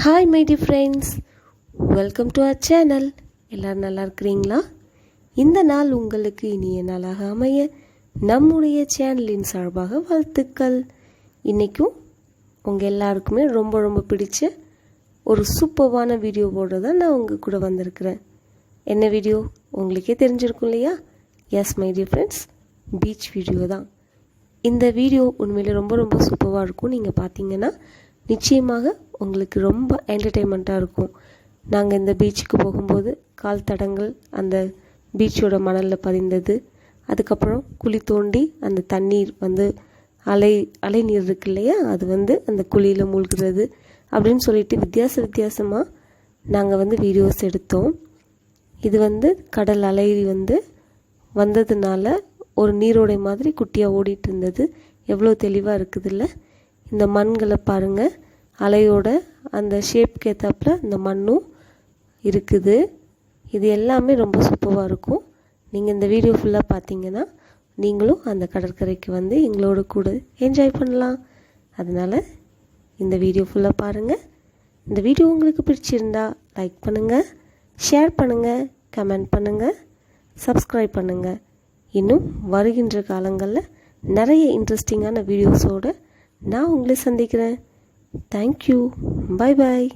Hi my dear friends, welcome to our channel. எல்லோரும் நல்லா இருக்கிறீங்களா? இந்த நாள் உங்களுக்கு இனிய நாளாக அமைய நம்முடைய சேனலின் சார்பாக வாழ்த்துக்கள். இன்றைக்கும் உங்கள் எல்லாருக்குமே ரொம்ப ரொம்ப பிடிச்ச ஒரு சூப்பர்வான வீடியோவோடு தான் நான் உங்கள் கூட வந்திருக்கிறேன். என்ன வீடியோ உங்களுக்கே தெரிஞ்சிருக்கும் இல்லையா? Yes my dear friends, beach video தான். இந்த வீடியோ உண்மையிலே ரொம்ப ரொம்ப சூப்பராக இருக்கும். நீங்கள் பார்த்தீங்கன்னா நிச்சயமாக உங்களுக்கு ரொம்ப என்டர்டெயின்மெண்ட்டாக இருக்கும். நாங்கள் இந்த பீச்சுக்கு போகும்போது கால் தடங்கள் அந்த பீச்சோட மணலில் பதிந்தது, அதுக்கப்புறம் குழி தோண்டி அந்த தண்ணீர் அலை நீர் இருக்கு இல்லையா, அது அந்த குழியில் மூழ்கிறது அப்படின்னு சொல்லிட்டு வித்தியாசமாக நாங்கள் வீடியோஸ் எடுத்தோம். இது கடல் அலை வந்ததுனால ஒரு நீரோடை மாதிரி குட்டியாக ஓடிட்டு இருந்தது. எவ்வளோ தெளிவாக இருக்குதுல்ல. இந்த மண்களை பாருங்கள், அலையோட அந்த ஷேப்க்கு ஏற்றாப்புல இந்த மண்ணும் இருக்குது. இது எல்லாமே ரொம்ப சூப்பராக இருக்கும். நீங்கள் இந்த வீடியோ ஃபுல்லாக பார்த்தீங்கன்னா நீங்களும் அந்த கடற்கரைக்கு எங்களோட கூட என்ஜாய் பண்ணலாம். அதனால் இந்த வீடியோ ஃபுல்லாக பாருங்கள். இந்த வீடியோ உங்களுக்கு பிடிச்சிருந்தா லைக் பண்ணுங்கள், ஷேர் பண்ணுங்கள், கமெண்ட் பண்ணுங்கள், சப்ஸ்கிரைப் பண்ணுங்கள். இன்னும் வருகின்ற காலங்களில் நிறைய இன்ட்ரெஸ்டிங்கான வீடியோஸோடு நான் உங்களை சந்திக்கிறேன். தேங்க்யூ, பாய் பாய்.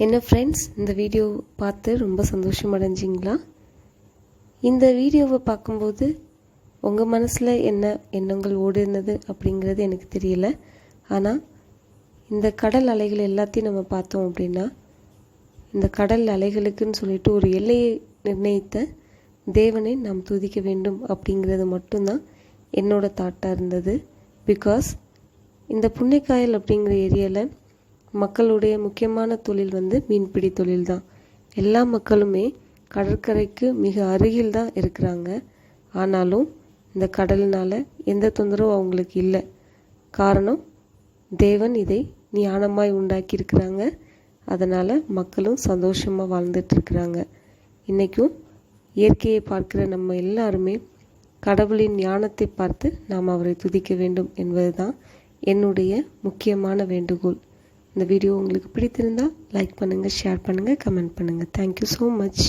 என்ன ஃப்ரெண்ட்ஸ், இந்த வீடியோ பார்த்து ரொம்ப சந்தோஷம் அடைஞ்சிங்களா? இந்த வீடியோவை பார்க்கும்போது உங்கள் மனசில் என்ன எண்ணங்கள் ஓடுனது அப்படிங்கிறது எனக்கு தெரியல. ஆனால் இந்த கடல் அலைகள் எல்லாத்தையும் நம்ம பார்த்தோம் அப்படின்னா, இந்த கடல் அலைகளுக்குன்னு சொல்லிட்டு ஒரு எல்லையை நிர்ணயித்த தேவனை நாம் துதிக்க வேண்டும் அப்படிங்கிறது மட்டும்தான் என்னோட தாட்டாக இருந்தது. பிகாஸ் இந்த புன்னைக்காயல் அப்படிங்கிற ஏரியாவில் மக்களுடைய முக்கியமான தொழில் மீன்பிடி தொழில் தான். எல்லா மக்களுமே கடற்கரைக்கு மிக அருகில் தான் இருக்கிறாங்க. ஆனாலும் இந்த கடலினால் எந்த தொந்தரவும் அவங்களுக்கு இல்லை. காரணம், தேவன் இதை ஞானமாய் உண்டாக்கியிருக்கிறாங்க. அதனால் மக்களும் சந்தோஷமாக வாழ்ந்துட்டுருக்குறாங்க. இன்றைக்கும் இயற்கையை பார்க்குற நம்ம எல்லாருமே கடவுளின் ஞானத்தை பார்த்து நாம் அவரை துதிக்க வேண்டும் என்பது தான் என்னுடைய முக்கியமான வேண்டுகோள். இந்த வீடியோ உங்களுக்கு பிடித்திருந்தால் லைக் பண்ணுங்கள், ஷேர் பண்ணுங்கள், கமெண்ட் பண்ணுங்கள். Thank you so much.